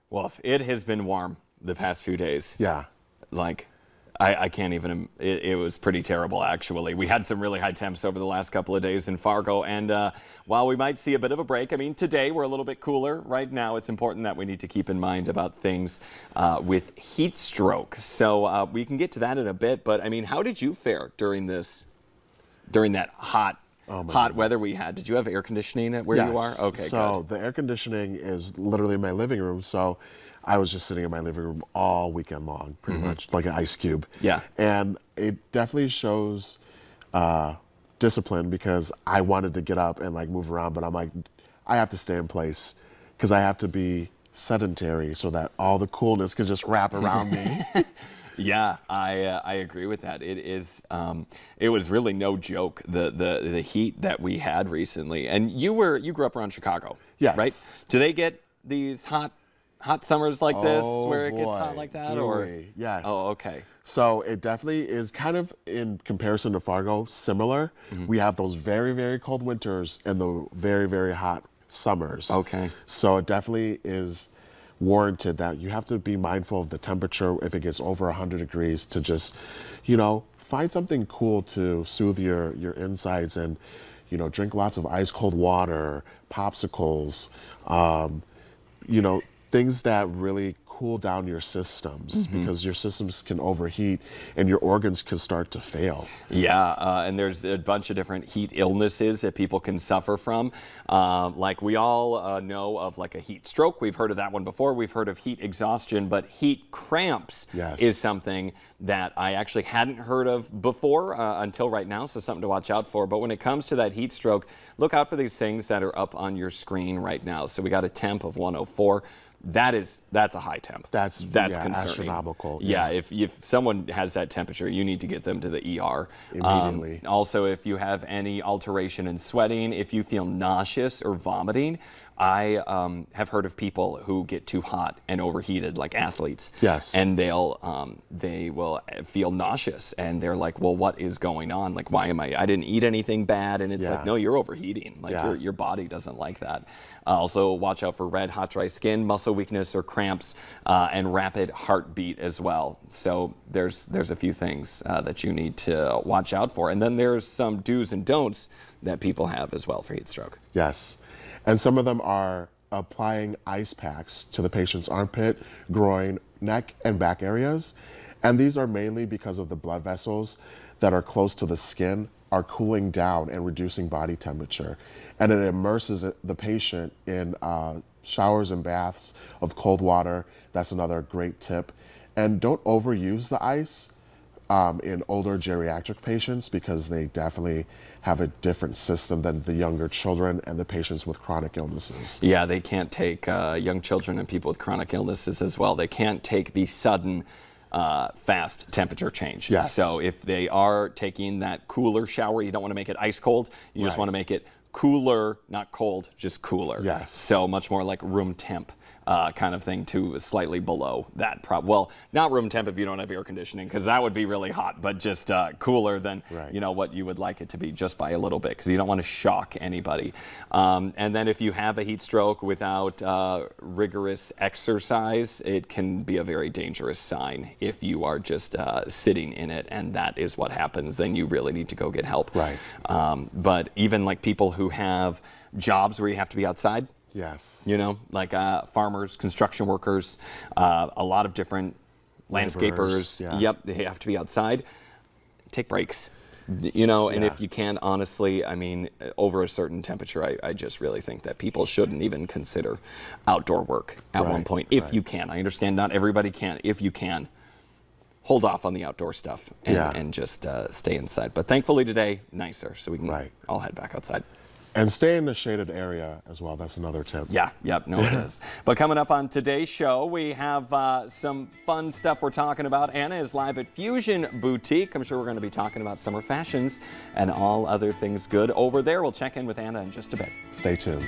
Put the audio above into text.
Woof. It has been warm the past few days. Yeah. Like, I can't even, it was pretty terrible, actually. We had some really high temps over the last couple of days in Fargo, and while we might see a bit of a break, I mean, today we're a little bit cooler. Right now, it's important that we need to keep in mind about things with heat stroke. So we can get to that in a bit, but I mean, how did you fare during that hot weather we had? Did you have air conditioning at where you are? Okay, so good. the air conditioning is literally in my living room, so I was just sitting in my living room all weekend long, pretty much like an ice cube. Yeah. And it definitely shows discipline, because I wanted to get up and like move around, but I'm like, I have to stay in place because I have to be sedentary so that all the coolness can just wrap around me. Yeah, I agree with that. It is. It was really no joke, the heat that we had recently. And you grew up around Chicago, Yes. right? Do they get these hot summers like this where it gets boy, hot like that, do or? we? Yes. Oh, okay. So it definitely is kind of, in comparison to Fargo, similar. We have those very, very cold winters and the very, very hot summers. Okay. So it definitely is warranted that you have to be mindful of the temperature if it gets over 100 degrees, to just, find something cool to soothe your insides, and, drink lots of ice cold water, popsicles, things that really cool down your systems, because your systems can overheat and your organs can start to fail. Yeah, and there's a bunch of different heat illnesses that people can suffer from. Like we all know of like a heat stroke. We've heard of that one before. We've heard of heat exhaustion, but heat cramps is something that I actually hadn't heard of before until right now, so something to watch out for. But when it comes to that heat stroke, look out for these things that are up on your screen right now. So we got a temp of 104. That's a high temp. That's concerning. Astronomical. Yeah, if someone has that temperature, you need to get them to the ER immediately. Also, if you have any alteration in sweating, if you feel nauseous or vomiting, I have heard of people who get too hot and overheated, like athletes. Yes. And they will feel nauseous, and they're like, well, what is going on? Like, why am I didn't eat anything bad, and it's like, no, you're overheating. Like your body doesn't like that. Also, watch out for red, hot, dry skin, muscle weakness or cramps, and rapid heartbeat as well. So there's a few things that you need to watch out for. And then there's some do's and don'ts that people have as well for heat stroke. Yes. And some of them are applying ice packs to the patient's armpit, groin, neck, and back areas. And these are mainly because of the blood vessels that are close to the skin are cooling down and reducing body temperature. And it immerses the patient in showers and baths of cold water. That's another great tip. And don't overuse the ice in older geriatric patients, because they definitely have a different system than the younger children and the patients with chronic illnesses. Yeah, they can't take young children and people with chronic illnesses as well. They can't take the sudden fast temperature change. Yes. So if they are taking that cooler shower, you don't want to make it ice cold. You just want to make it cooler, not cold, just cooler. Yes. So much more like room temp kind of thing, to slightly below that. Well, not room temp if you don't have air conditioning, because that would be really hot, but just cooler than what you would like it to be, just by a little bit, because you don't want to shock anybody. And then if you have a heat stroke without rigorous exercise, it can be a very dangerous sign if you are just sitting in it, and that is what happens. Then you really need to go get help. Right. But even like people who have jobs where you have to be outside, Yes. like farmers, construction workers, a lot of different landscapers. Yep, they have to be outside. Take breaks, and if you can, honestly, I mean, over a certain temperature, I just really think that people shouldn't even consider outdoor work at one point, if you can. I understand not everybody can. If you can, hold off on the outdoor stuff and just stay inside. But thankfully today, nicer, so we can all head back outside. And stay in the shaded area as well. That's another tip. Yeah, yep, no, it is. But coming up on today's show, we have some fun stuff we're talking about. Anna is live at Fusion Boutique. I'm sure we're going to be talking about summer fashions and all other things good over there. We'll check in with Anna in just a bit. Stay tuned.